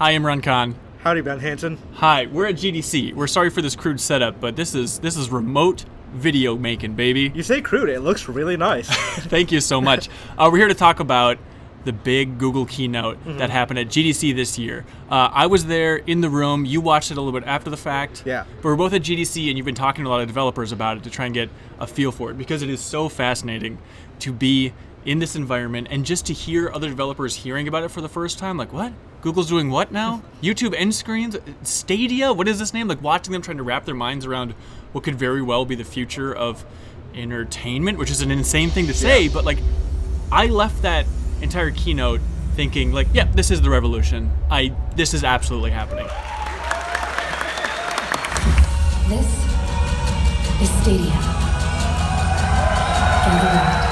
Hi, Imran Khan. Howdy, Ben Hanson. Hi, we're at GDC. We're sorry for this crude setup, but this is remote video making, baby. You say crude, it looks really nice. Thank you so much. We're here to talk about the big Google keynote that happened at GDC this year. I was there in the room. You watched it a little bit after the fact. Yeah. But we're both at GDC, and you've been talking to a lot of developers about it to try and get a feel for it, because it is so fascinating to be in this environment and just to hear other developers hearing about it for the first time. Like, what? Google's doing what now? YouTube end screens? Stadia? What is this name? Like, watching them trying to wrap their minds around what could very well be the future of entertainment, which is an insane thing to say, but like, I left that entire keynote thinking like, yeah, this is the revolution. This is absolutely happening. This is Stadia. And the world.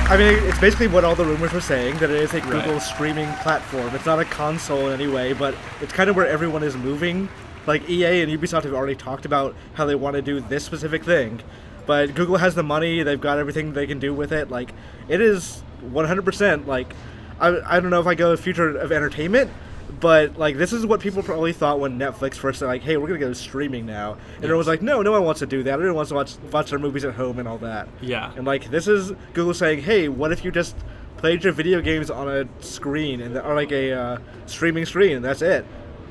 I mean, it's basically what all the rumors were saying, that it is a Google streaming platform. It's not a console in any way, but it's kind of where everyone is moving. Like, EA and Ubisoft have already talked about how they want to do this specific thing. But Google has the money, they've got everything they can do with it. Like, it is 100%, like, I don't know if I go future of entertainment, but, like, this is what people probably thought when Netflix first said, like, hey, we're going to go streaming now. And everyone was like, no one wants to do that. Everyone wants to watch their movies at home and all that. Yeah. And, like, this is Google saying, hey, what if you just played your video games on a screen, or like a streaming screen, and that's it?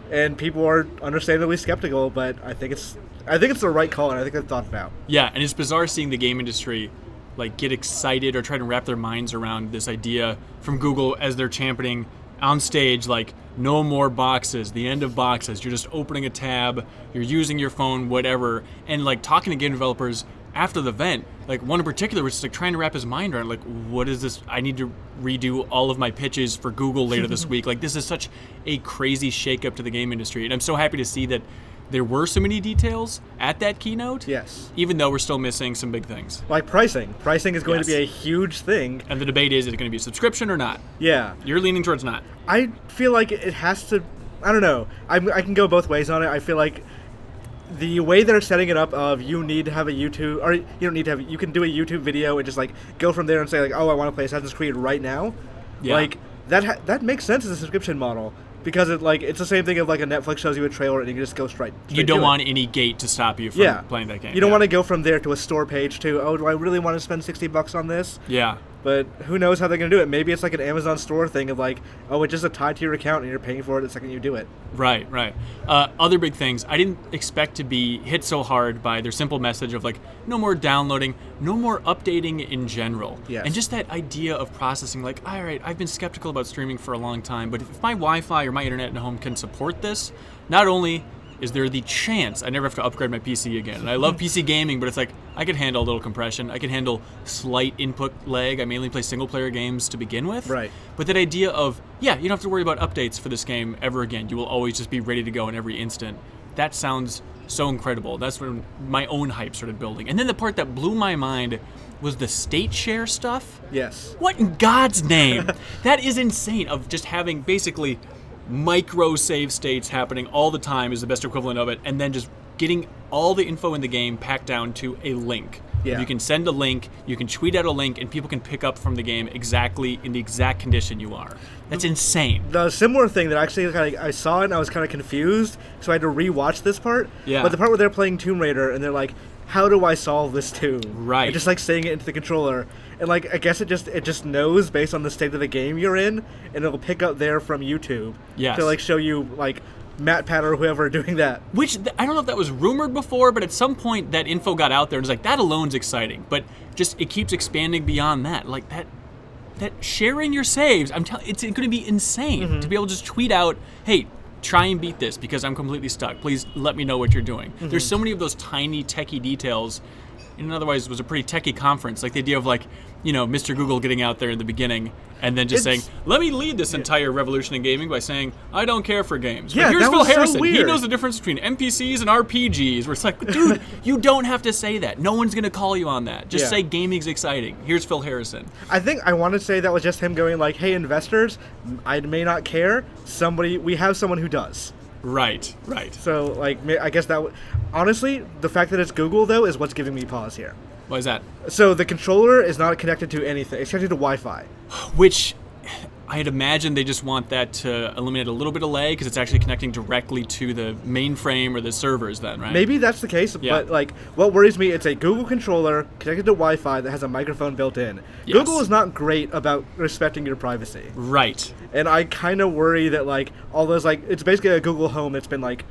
And people are understandably skeptical, but I think it's the right call, and I think they've thought about. Yeah, and it's bizarre seeing the game industry like get excited or try to wrap their minds around this idea from Google as they're championing on stage, like, no more boxes, the end of boxes. You're just opening a tab, you're using your phone, whatever. And like talking to game developers after the event, like one in particular was just like trying to wrap his mind around, like, what is this? I need to redo all of my pitches for Google later this week. Like, this is such a crazy shakeup to the game industry. And I'm so happy to see that there were so many details at that keynote. Yes. Even though we're still missing some big things. Like pricing. Pricing is going to be a huge thing. And the debate is it going to be a subscription or not? Yeah. You're leaning towards not. I feel like it has to, I don't know. I can go both ways on it. I feel like the way they're setting it up of you need to have a YouTube, or you don't need to have, you can do a YouTube video and just like go from there and say like, oh, I want to play Assassin's Creed right now. Yeah. Like that makes sense as a subscription model. Because it's the same thing of like a Netflix shows you a trailer and you can just go straight you don't want any gate to stop you from playing that game. You don't want to go from there to a store page to, oh, do I really want to spend $60 on this? Yeah. But who knows how they're going to do it. Maybe it's like an Amazon store thing of like, oh, it's just a tied to your account and you're paying for it the second you do it. Right. Other big things, I didn't expect to be hit so hard by their simple message of like, no more downloading, no more updating in general. Yes. And just that idea of processing, like, all right, I've been skeptical about streaming for a long time, but if my Wi-Fi or my internet at home can support this, not only is there the chance I never have to upgrade my PC again. And I love PC gaming, but it's like, I can handle a little compression. I can handle slight input lag. I mainly play single-player games to begin with. Right. But that idea of, you don't have to worry about updates for this game ever again. You will always just be ready to go in every instant. That sounds so incredible. That's when my own hype started building. And then the part that blew my mind was the state share stuff. Yes. What in God's name? That is insane, of just having basically micro save states happening all the time is the best equivalent of it, and then just getting all the info in the game packed down to a link. Yeah. You can send a link, you can tweet out a link, and people can pick up from the game exactly in the exact condition you are. That's insane. The similar thing that actually I saw it and I was kind of confused, so I had to rewatch this part. Yeah. But the part where they're playing Tomb Raider and they're like, how do I solve this tomb? Right. And just like saying it into the controller. And like, I guess it just knows based on the state of the game you're in, and it'll pick up there from YouTube. Yes. To like show you like MatPat or whoever doing that. Which, I don't know if that was rumored before, but at some point that info got out there and it's like, that alone's exciting. But just, it keeps expanding beyond that. Like that sharing your saves, I'm telling, it's going to be insane to be able to just tweet out, hey, try and beat this because I'm completely stuck. Please let me know what you're doing. There's so many of those tiny techie details. And otherwise, it was a pretty techie conference. Like the idea of like, Mr. Google getting out there in the beginning and then just saying, let me lead this entire revolution in gaming by saying, I don't care for games. Yeah, but here's that Phil was so Harrison. He weird. knows the difference between NPCs and RPGs. Where it's like, dude, you don't have to say that. No one's going to call you on that. Just say gaming's exciting. Here's Phil Harrison. I think I want to say that was just him going like, hey, investors, I may not care. We have someone who does. Right. So, like, I guess that honestly, the fact that it's Google, though, is what's giving me pause here. Why is that? So, the controller is not connected to anything. It's connected to Wi-Fi. Which I'd imagine they just want that to eliminate a little bit of lag because it's actually connecting directly to the mainframe or the servers then, right? Maybe that's the case, Yeah. but like what worries me, it's a Google controller connected to Wi-Fi that has a microphone built in. Yes. Google is not great about respecting your privacy. Right. And I kind of worry that like all those like it's basically a Google Home that's been like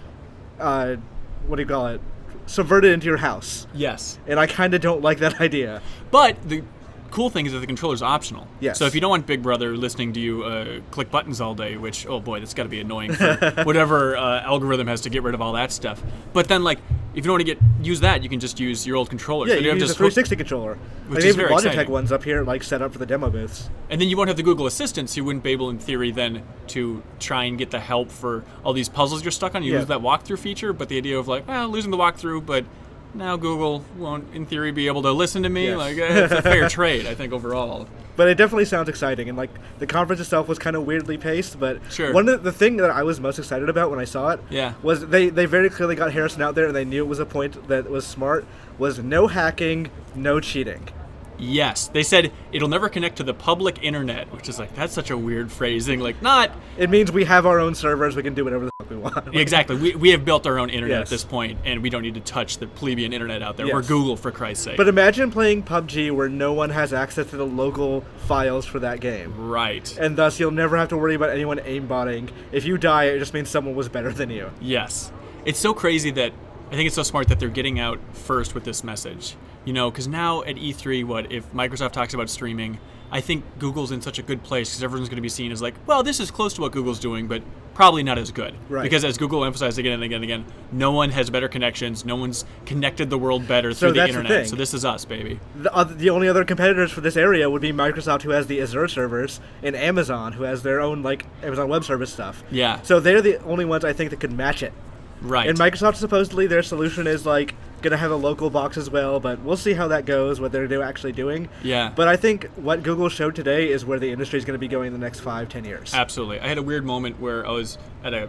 what do you call it? Subverted into your house. Yes. And I kind of don't like that idea. But the cool thing is that the controller's optional. Yes. So if you don't want Big Brother listening to you click buttons all day, which, oh boy, that's got to be annoying for whatever algorithm has to get rid of all that stuff. But then, like, if you don't want to use that, you can just use your old controller. Yeah, So you have can use just a 360 controller. which Like, is they have very Logitech exciting. ones up here, like set up for the demo booths. And then you won't have the Google Assistant, so you wouldn't be able, in theory, then to try and get the help for all these puzzles you're stuck on. You Yeah. lose that walkthrough feature, but the idea of, like, well, losing the walkthrough, but now Google won't, in theory, be able to listen to me. Yes. Like, it's a fair trade, I think, overall. But it definitely sounds exciting, and like the conference itself was kind of weirdly paced. But Sure. one of the thing that I was most excited about when I saw it Yeah. was they very clearly got Harrison out there, and they knew it was a point that was smart. Was no hacking, no cheating. Yes, they said it'll never connect to the public internet, which is like, that's such a weird phrasing. Like, not It means we have our own servers. We can do whatever the fuck we want. exactly. We have built our own internet Yes. at this point, and we don't need to touch the plebeian internet out there. Yes. We're Google, for Christ's sake. But imagine playing PUBG where no one has access to the local files for that game. right. And thus, you'll never have to worry about anyone aimbotting. If you die, it just means someone was better than you. Yes. It's so crazy that I think it's so smart that they're getting out first with this message. You know, because now at E3, if Microsoft talks about streaming, I think Google's in such a good place because everyone's going to be seen as like, well, this is close to what Google's doing, but probably not as good. Right. Because as Google emphasized again and again and again, no one has better connections. No one's connected the world better So through the that's the internet. thing. So this is us, baby. The only other competitors for this area would be Microsoft, who has the Azure servers, and Amazon, who has their own like Amazon Web Service stuff. Yeah. So they're the only ones I think that could match it. Right. And Microsoft supposedly their solution is like gonna have a local box as well, but we'll see how that goes. What they're actually doing. Yeah. But I think what Google showed today is where the industry is going to be going in the next 5-10 years. Absolutely. I had a weird moment where I was at a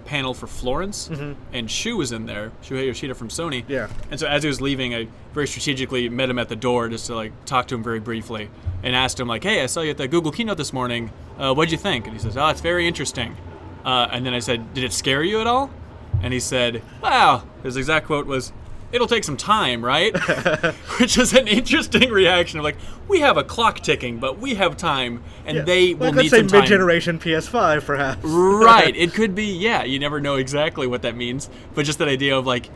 panel for Florence, and Shu was in there, Shuhei Yoshida from Sony. Yeah. And so as he was leaving, I very strategically met him at the door just to like talk to him very briefly and asked him like, hey, I saw you at the Google keynote this morning. What'd you think? And he says, oh, it's very interesting. And then I said, did it scare you at all? And he said, wow, his exact quote was, it'll take some time, right? Which is an interesting reaction of like, we have a clock ticking, but we have time, and Yeah. they will Like, need let's say some time. mid-generation PS5, perhaps. Right. It could be, yeah. You never know exactly what that means. But just that idea of like,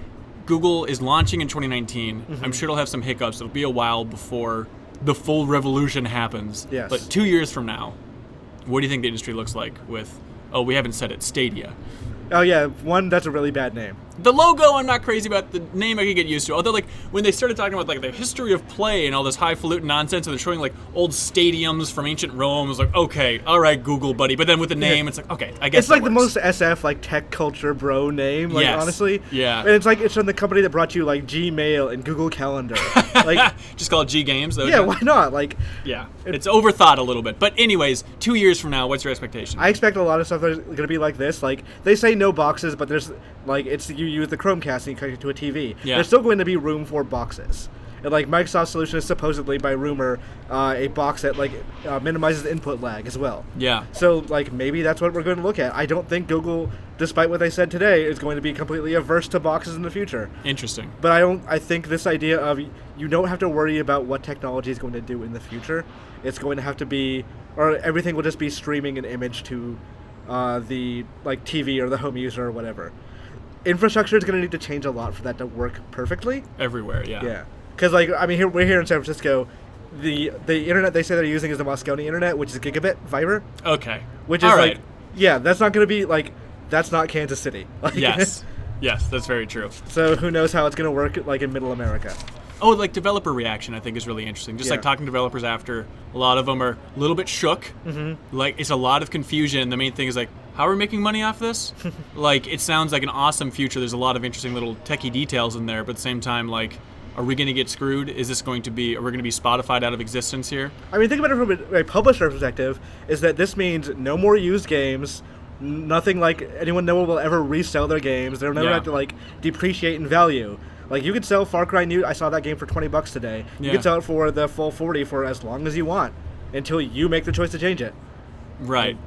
Google is launching in 2019. I'm sure it'll have some hiccups. It'll be a while before the full revolution happens. Yes. But 2 years from now, what do you think the industry looks like with, oh, we haven't said it, Stadia? Oh yeah, one, that's a really bad name. The logo, I'm not crazy about. The name I could get used to. Although, like, when they started talking about, like, the history of play and all this highfalutin nonsense, and they're showing, like, old stadiums from ancient Rome, I was like, okay, all right, Google, buddy. But then with the name, it's like, okay, I guess It's like that the works. most SF, like, tech culture bro name, like, Yes. honestly. Yeah. And it's like, it's from the company that brought you, like, Gmail and Google Calendar. Like, Just call it G Games, though. yeah, why not? Like, Yeah. It's overthought a little bit. But anyways, 2 years from now, what's your expectation? I expect a lot of stuff that's going to be like this. Like, they say no boxes, but there's, like, it's you use the Chromecast and you connect it to a TV. Yeah. There's still going to be room for boxes. And, like, Microsoft's solution is supposedly, by rumor, a box that, like, minimizes input lag as well. Yeah. So, like, maybe that's what we're going to look at. I don't think Google, despite what they said today, is going to be completely averse to boxes in the future. Interesting. But I think this idea of you don't have to worry about what technology is going to do in the future. It's going to have to be, or everything will just be streaming an image to the, like, TV or the home user or whatever. Infrastructure is going to need to change a lot for that to work perfectly. Everywhere, yeah. Yeah. Because, like, I mean, we're here in San Francisco. The internet they say they're using is the Moscone internet, which is gigabit fiber. Okay. Which is All like, right. yeah, that's not going to be, like, that's not Kansas City. Like, Yes. Yes, that's very true. So who knows how it's going to work, like, in middle America. Oh, like developer reaction, I think is really interesting. Just like Yeah. talking to developers after, a lot of them are a little bit shook. Mm-hmm. Like it's a lot of confusion. The main thing is like, how are we making money off this? Like it sounds like an awesome future. There's a lot of interesting little techie details in there, but at the same time, like, are we going to get screwed? Is this going to be? Are we going to be Spotified out of existence here? I mean, think about it from a publisher perspective, is that this means no more used games, nothing like anyone will ever resell their games. They'll never Yeah. have to, like, depreciate in value. Like, you could sell Far Cry New. I saw that game for $20 today. You Yeah. could sell it for the full 40 for as long as you want, until you make the choice to change it. Right.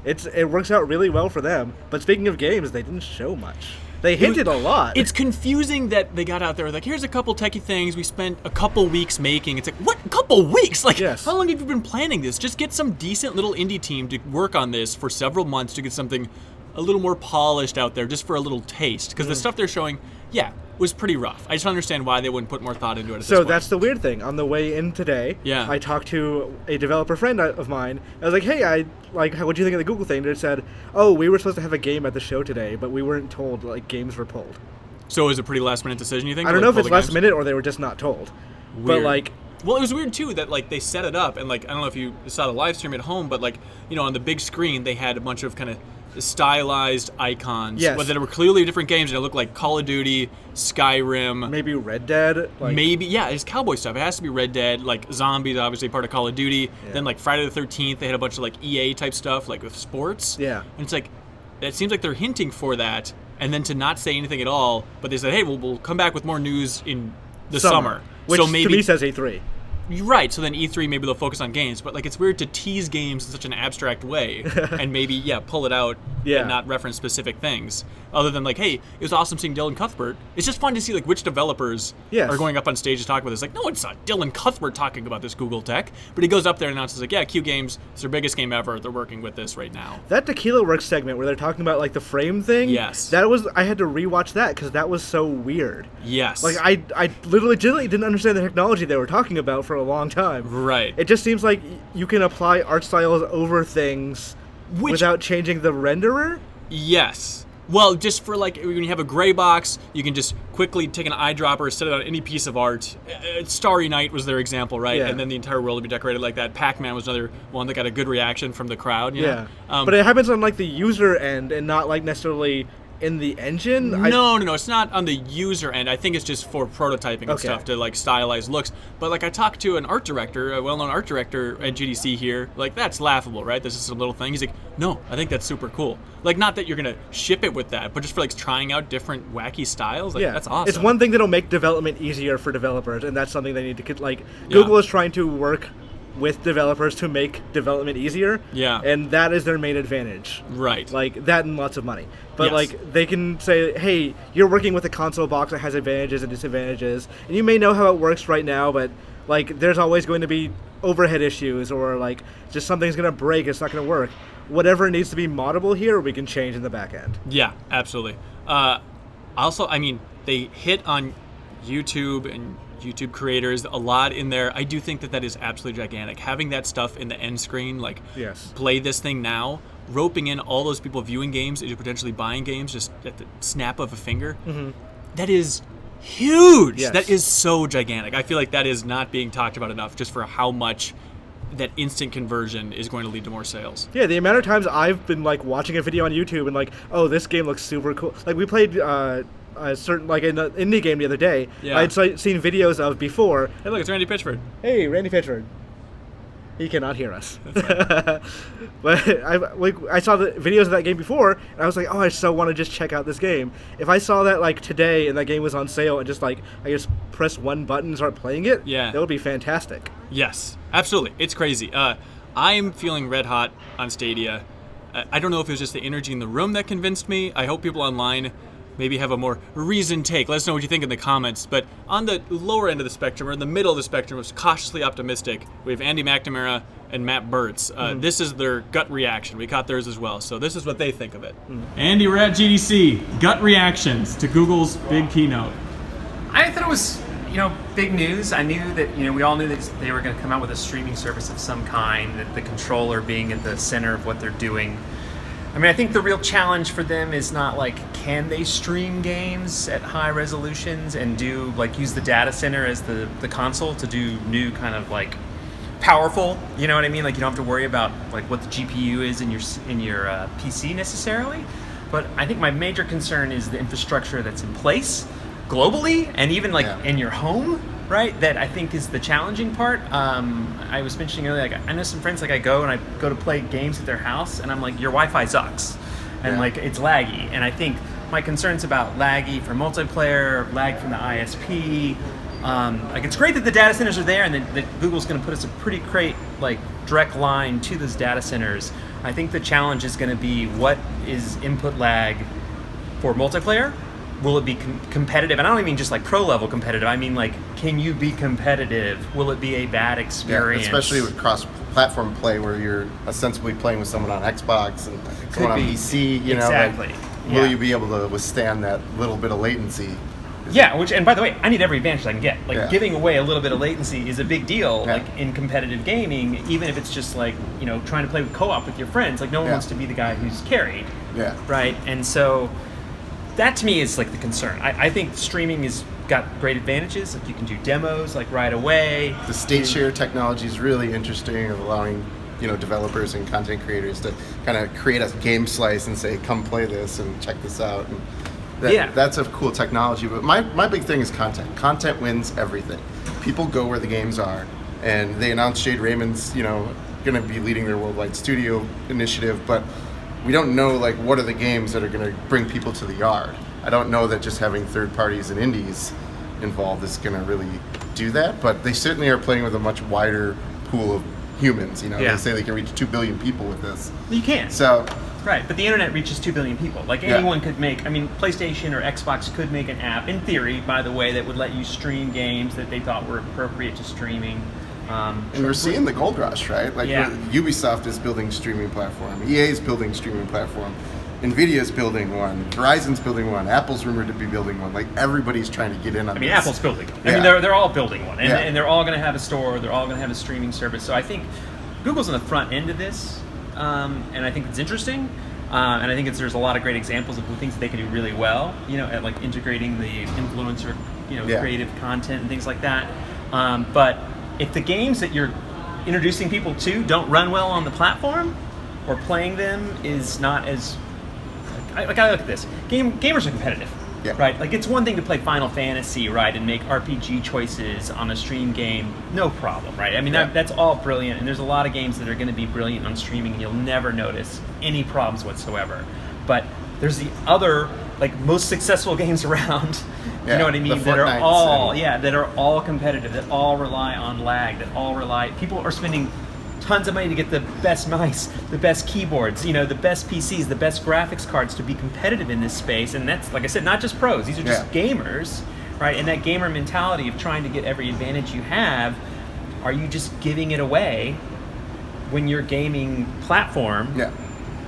It works out really well for them. But speaking of games, they didn't show much. They hinted a lot. It's confusing that they got out there like, here's a couple techie things we spent a couple weeks making. It's like, what? A couple weeks? Like, Yes. How long have you been planning this? Just get some decent little indie team to work on this for several months to get something a little more polished out there, just for a little taste. Because the stuff they're showing, was pretty rough. I just don't understand why they wouldn't put more thought into it at this So point. that's the weird thing. On the way in today, I talked to a developer friend of mine. I was like, hey, what do you think of the Google thing? And it said, oh, we were supposed to have a game at the show today, but we weren't told, games were pulled. So it was a pretty last-minute decision, you think? I don't know if it's last minute or they were just not told. Weird. But, well, it was weird, too, that, they set it up, and, I don't know if you saw the live stream at home, but, on the big screen, they had a bunch of kind of stylized icons. Yes. That were clearly different games, and it looked like Call of Duty, Skyrim. maybe Red Dead. It's cowboy stuff. It has to be Red Dead, zombies, obviously part of Call of Duty. Yeah. Then, Friday the 13th, they had a bunch of, EA-type stuff, with sports. Yeah. And it's it seems like they're hinting for that, and then to not say anything at all, but they said, hey, we'll come back with more news in the summer. Which so maybe, to me says E3. Right, so then E3, maybe they'll focus on games, but it's weird to tease games in such an abstract way and maybe, pull it out and not reference specific things. Other than hey, it was awesome seeing Dylan Cuthbert. It's just fun to see which developers are going up on stage to talk about this. No, it's not Dylan Cuthbert talking about this Google tech, but he goes up there and announces Q Games, it's their biggest game ever. They're working with this right now. That Tequila Works segment where they're talking about the frame thing. Yes. I had to rewatch that because that was so weird. Yes. I literally didn't understand the technology they were talking about for a long time. Right. It just seems like you can apply art styles over things without changing the renderer. Yes. Well, just for when you have a gray box, you can just quickly take an eyedropper, set it on any piece of art. Starry Night was their example, right? Yeah. And then the entire world would be decorated like that. Pac-Man was another one that got a good reaction from the crowd. Yeah. But it happens on the user end and not necessarily in the engine. No, it's not on the user end. I think it's just for prototyping and stuff to stylize looks. But I talked to an art director, a well-known art director at GDC here. That's laughable, right? This is a little thing. He's like, no, I think that's super cool. Not that you're gonna ship it with that, but just for trying out different wacky styles. That's awesome. It's one thing that'll make development easier for developers, and that's something they need to Google is trying to work with developers to make development easier. Yeah. And that is their main advantage. Right. That and lots of money. But Yes. they can say, hey, you're working with a console box that has advantages and disadvantages, and you may know how it works right now, but there's always going to be overhead issues or just something's going to break, it's not going to work. Whatever needs to be moddable here, we can change in the back end. Yeah, absolutely. Also, they hit on YouTube and YouTube creators a lot in there. I do think that is absolutely gigantic. Having that stuff in the end screen, Yes. play this thing now, roping in all those people viewing games into potentially buying games just at the snap of a finger, that is huge. Yes. That is so gigantic. I feel like that is not being talked about enough just for how much that instant conversion is going to lead to more sales. Yeah, the amount of times I've been watching a video on YouTube and oh, this game looks super cool. We played a certain an indie game the other day. Yeah. I'd seen videos of before. Hey, look, it's Randy Pitchford. Hey, Randy Pitchford. He cannot hear us. But I saw the videos of that game before, and I was like, oh, I so want to just check out this game. If I saw that today and that game was on sale and just I just press one button and start playing it, that would be fantastic. Yes, absolutely. It's crazy. I'm feeling red hot on Stadia. I don't know if it was just the energy in the room that convinced me. I hope people online maybe have a more reasoned take. Let us know what you think in the comments. But on the lower end of the spectrum, or in the middle of the spectrum, was cautiously optimistic. We have Andy McNamara and Matt Bertz. This is their gut reaction. We caught theirs as well. So this is what they think of it. Andy, we're at GDC. Gut reactions to Google's big keynote. I thought it was, big news. I knew that, we all knew that they were going to come out with a streaming service of some kind, that the controller being at the center of what they're doing. I think the real challenge for them is not can they stream games at high resolutions and do use the data center as the console to do new kind of powerful, you know what I mean? You don't have to worry about what the GPU is in your PC necessarily. But I think my major concern is the infrastructure that's in place globally and even in your home, right? That I think is the challenging part. I was mentioning earlier, I know some friends I go to play games at their house and I'm your Wi-Fi sucks and it's laggy. And I think my concerns about laggy for multiplayer, lag from the ISP, it's great that the data centers are there and that Google's going to put us a pretty great direct line to those data centers. I think the challenge is going to be, what is input lag for multiplayer? Will it be competitive? And I don't even mean just like pro level competitive. I mean like, can you be competitive? Will it be a bad experience? Yeah, especially with cross-platform play, where you're ostensibly playing with someone on Xbox and someone on PC. You know, exactly. like, will you be able to withstand that little bit of latency? Yeah, and by the way, I need every advantage I can get. Like, giving away a little bit of latency is a big deal, like in competitive gaming, even if it's just like, you know, trying to play with co-op with your friends. Like, no one wants to be the guy who's carried. Yeah. Right? And so that to me is like the concern. I think streaming has got great advantages. Like, you can do demos like right away. The state share technology is really interesting, of allowing, you know, developers and content creators to kind of create a game slice and say, come play this and check this out. And that's a cool technology. But my big thing is content. Content wins everything. People go where the games are. And they announced Jade Raymond's, you know, going to be leading their worldwide studio initiative, but we don't know, like, what are the games that are going to bring people to the yard. I don't know that just having third parties and indies involved is going to really do that, but they certainly are playing with a much wider pool of humans. You know, they say they can reach 2 billion people with this. You can. So, right, but the internet reaches 2 billion people. Like, anyone could make, I mean, PlayStation or Xbox could make an app, in theory, by the way, that would let you stream games that they thought were appropriate to streaming. And we're seeing the gold rush, right? Like, Ubisoft is building streaming platform, EA is building streaming platform, Nvidia's building one, Verizon's building one, Apple's rumored to be building one. Like, everybody's trying to get in on this. I mean, Apple's building one. I mean, they're all building one, and they're all going to have a store. They're all going to have a streaming service. So I think Google's on the front end of this, and I think it's interesting. And I think there's a lot of great examples of the things that they can do really well. You know, at like integrating the influencer, you know, creative content and things like that. But if the games that you're introducing people to don't run well on the platform, or playing them is not as... I look at this. Gamers are competitive, right? Like, it's one thing to play Final Fantasy, right, and make RPG choices on a stream game, no problem, right? I mean, that's all brilliant, and there's a lot of games that are going to be brilliant on streaming, and you'll never notice any problems whatsoever. But there's the other, like, most successful games around, you know what I mean, that are all that are all competitive, that all rely on lag, that all rely... People are spending tons of money to get the best mice, the best keyboards, you know, the best PCs, the best graphics cards to be competitive in this space. And that's, like I said, not just pros. These are just gamers, right? And that gamer mentality of trying to get every advantage you have, are you just giving it away when your gaming platform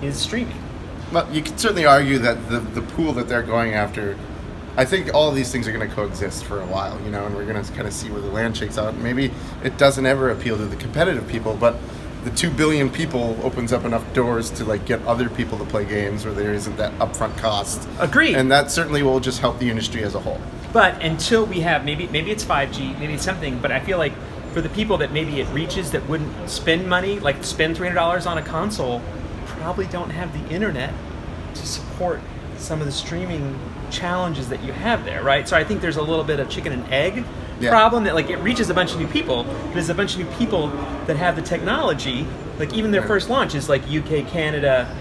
is streaming? Well, you can certainly argue that the pool that they're going after, I think all of these things are going to coexist for a while, you know, and we're going to kind of see where the land shakes out. Maybe it doesn't ever appeal to the competitive people, but the 2 billion people opens up enough doors to, like, get other people to play games where there isn't that upfront cost. Agreed. And that certainly will just help the industry as a whole. But until we have, maybe it's 5G, maybe it's something, but I feel like for the people that maybe it reaches that wouldn't spend money, like spend $300 on a console, probably don't have the internet to support some of the streaming challenges that you have there, right? So I think there's a little bit of chicken and egg problem, that, like, it reaches a bunch of new people, but there's a bunch of new people that have the technology, like, even their first launch is like UK, Canada,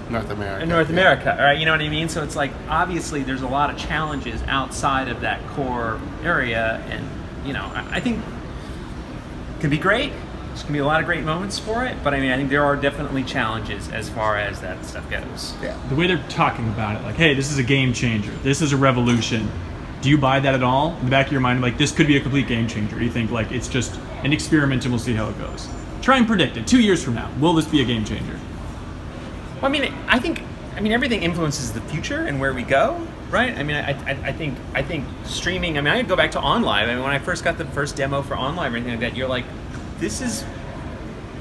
North America, right? You know what I mean? So it's like, obviously there's a lot of challenges outside of that core area, and, you know, I think it could be great. There's going to be a lot of great moments for it, but I mean, I think there are definitely challenges as far as that stuff goes. Yeah. The way they're talking about it, like, hey, this is a game changer. This is a revolution. Do you buy that at all? In the back of your mind, like, this could be a complete game changer? Or do you think, like, it's just an experiment and we'll see how it goes? Try and predict it. 2 years from now, will this be a game changer? Well, I mean, I think everything influences the future and where we go, right? I mean, I think streaming, I mean, I could go back to OnLive. I mean, when I first got the first demo for OnLive or anything like that, you're like, this is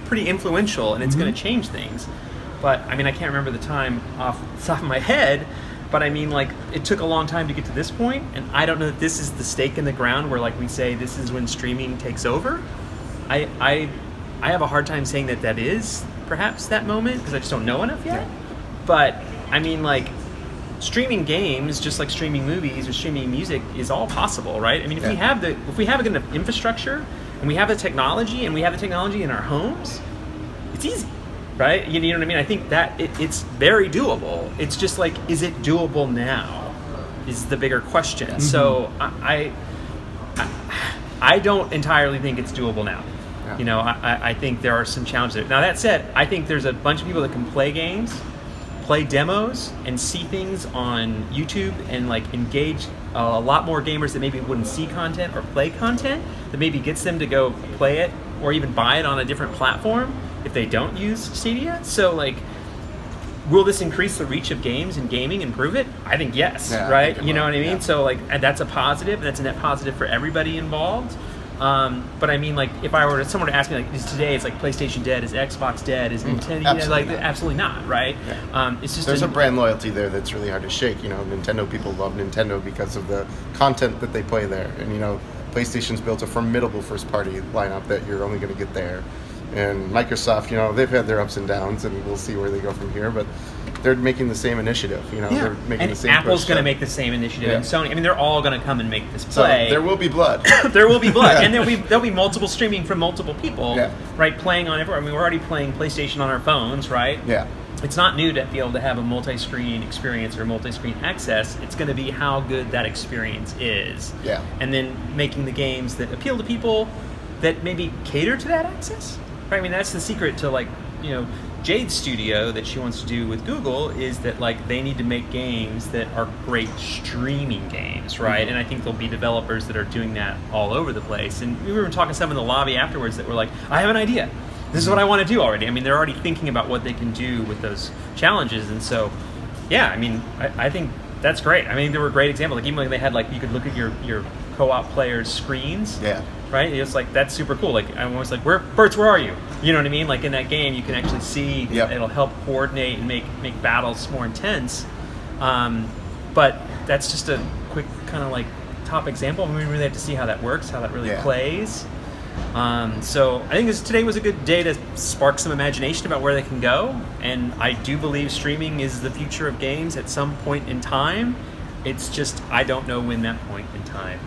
pretty influential and it's going to change things. But I mean, I can't remember the time off the top of my head, but I mean, like, it took a long time to get to this point, and I don't know that this is the stake in the ground where, like, we say this is when streaming takes over. I have a hard time saying that is perhaps that moment, because I just don't know enough yet. But I mean, like, streaming games, just like streaming movies or streaming music, is all possible, right? I mean, if we have a good enough infrastructure, and we have the technology, and we have the technology in our homes, it's easy, right? You know what I mean? I think that it's very doable. It's just like, is it doable now is the bigger question. So I don't entirely think it's doable now. You know, I think there are some challenges there. Now that said, I think there's a bunch of people that can play games, play demos, and see things on YouTube, and like engage a lot more gamers that maybe wouldn't see content or play content, that maybe gets them to go play it or even buy it on a different platform if they don't use Stadia. So like, will this increase the reach of games and gaming, improve it? I think yes, right? You know what I mean? So like, and that's a positive, and that's a net positive for everybody involved. But I mean, like, if I were to, someone to ask me, like, is today, it's like PlayStation dead, is Xbox dead, is Nintendo, you know, like, absolutely not, right? It's just there's a brand loyalty there that's really hard to shake. You know, Nintendo people love Nintendo because of the content that they play there, and you know, PlayStation's built a formidable first-party lineup that you're only going to get there. And Microsoft, you know, they've had their ups and downs, and we'll see where they go from here. But they're making the same initiative, you know. They're making and the same Apple's push. going to make the same initiative, and Sony. I mean, they're all going to come and make this play. So there will be blood. There will be blood, and there'll be multiple streaming from multiple people, Yeah. right? Playing on everywhere. I mean, we're already playing PlayStation on our phones, right? Yeah. It's not new to be able to have a multi-screen experience or multi-screen access. It's going to be how good that experience is. Yeah. And then making the games that appeal to people that maybe cater to that access. Right? I mean, that's the secret to, like, you know, Jade's studio that she wants to do with Google is that, like, they need to make games that are great streaming games, right? Mm-hmm. And I think there'll be developers that are doing that all over the place. And we were talking to some in the lobby afterwards that were like, I have an idea. This is what I want to do already. I mean, they're already thinking about what they can do with those challenges. And so, yeah, I mean, I think that's great. I mean, there were great examples. Like, even when they had, like, you could look at your co-op players' screens. Yeah. Right? It's like, that's super cool. Like, I'm always like, Bertz, where are you? You know what I mean? Like, in that game, you can actually see, it'll help coordinate and make battles more intense. But that's just a quick kind of like top example. I mean, we really have to see how that works, how that really plays. So I think today was a good day to spark some imagination about where they can go. And I do believe streaming is the future of games at some point in time. It's just, I don't know when that point in time